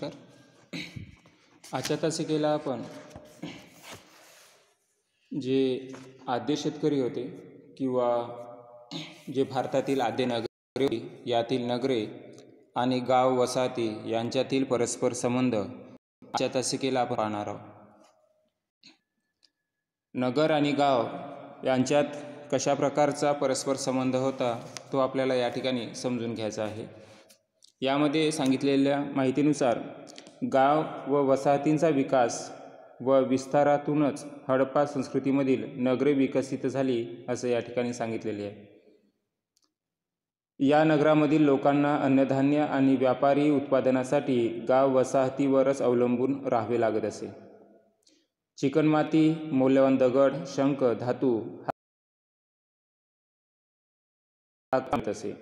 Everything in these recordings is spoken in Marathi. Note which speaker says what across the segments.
Speaker 1: नमस्कार. आजच्या तासिकेला आपण जे आद्य शेतकरी होते किंवा जे भारतातील आद्य नगरे होती यातील नगरे आणि गाव वसाहती यांच्यातील परस्पर संबंध आजच्या तासिकेला आपण पाहणार आहोत. नगर आणि गाव यांच्यात कशा प्रकारचा परस्पर संबंध होता तो आपल्याला या ठिकाणी समजून घ्यायचा आहे. यामध्ये सांगितलेल्या माहितीनुसार गाव व वसाहतींचा विकास व विस्तारातूनच हडप्पा संस्कृतीमधील नगरे विकसित झाली असं या ठिकाणी सांगितलेले आहे. या नगरामधील लोकांना अन्नधान्य आणि व्यापारी उत्पादनासाठी गाव वसाहतीवरच अवलंबून राहावे लागत असे. चिकणमाती, मौल्यवान दगड, शंख, धातू असे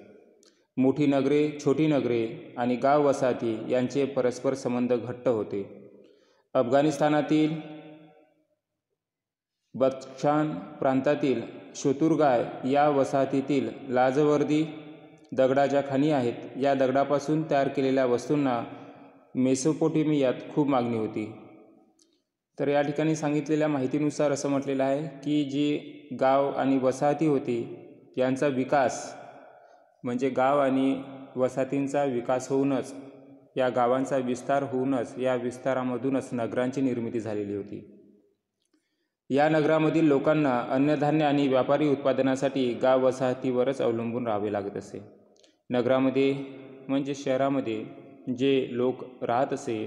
Speaker 1: मोठी नगरे, छोटी नगरे आणि गाव वसाहती यांचे परस्पर संबंध घट्ट होते. अफगाणिस्तानातील बदख्शान प्रांतातील शोतुरगाय या वसाहतीतील लाजवर्दी दगडाच्या खाणी आहेत. या दगडापासून तयार केलेल्या वस्तूंना मेसोपोटेमियात खूप मागणी होती. तर या ठिकाणी सांगितलेल्या माहितीनुसार असं म्हटलेलं आहे की जी गाव आणि वसाहती होती यांचा विकास म्हणजे गाव आणि वसाहतींचा विकास होऊनच, या गावांचा विस्तार होऊनच, या विस्तारामधूनच नगरांची निर्मिती झालेली होती. या नगरामधील लोकांना अन्नधान्य आणि व्यापारी उत्पादनासाठी गाव वसाहतीवरच अवलंबून राहावे लागत असे. नगरामध्ये म्हणजे शहरामध्ये जे लोक राहत असे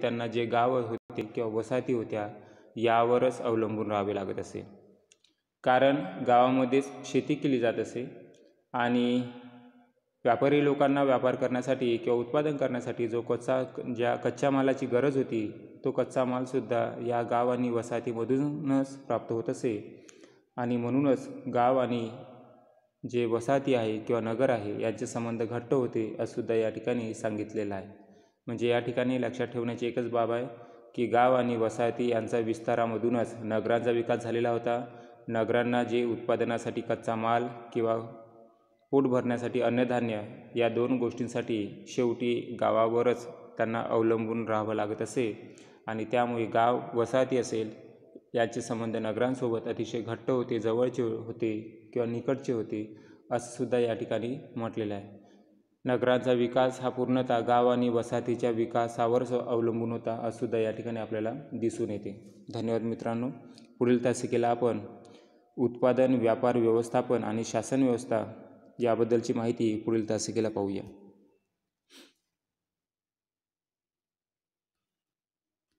Speaker 1: त्यांना जे गाव होते किंवा वसाहती होत्या यावरच अवलंबून राहावे लागत असे. कारण गावामध्येच शेती केली जात असे आणि व्यापारी लोकांना व्यापार करण्यासाठी किंवा उत्पादन करण्यासाठी ज्या कच्च्या मालाची गरज होती तो कच्चा मालसुद्धा या गाव आणि वसाहतीमधूनच प्राप्त होत असे. आणि म्हणूनच गाव आणि जे वसाहती आहे किंवा नगर आहे यांचे संबंध घट्ट होते असं सुद्धा या ठिकाणी सांगितलेलं आहे. म्हणजे या ठिकाणी लक्षात ठेवण्याची एकच बाब आहे की गाव आणि वसाहती यांचा विस्तारामधूनच नगरांचा विकास झालेला होता. नगरांना जे उत्पादनासाठी कच्चा माल किंवा पोट भरण्यासाठी अन्नधान्य या दोन गोष्टींसाठी शेवटी गावावरच त्यांना अवलंबून राहावं लागत असे. आणि त्यामुळे गाव वसाहती असेल याचे संबंध नगरांसोबत अतिशय घट्ट होते, जवळचे होते किंवा निकटचे होते असं सुद्धा या ठिकाणी म्हटलेलं आहे. नगरांचा विकास हा पूर्णतः गाव आणि वसाहतीच्या विकासावरच अवलंबून होता असं सुद्धा या ठिकाणी आपल्याला दिसून येते. धन्यवाद मित्रांनो. पुढील तासिकेला आपण उत्पादन, व्यापार व्यवस्थापन आणि शासन व्यवस्था याबद्दलची माहिती पुढील तासिकेला पाहूया.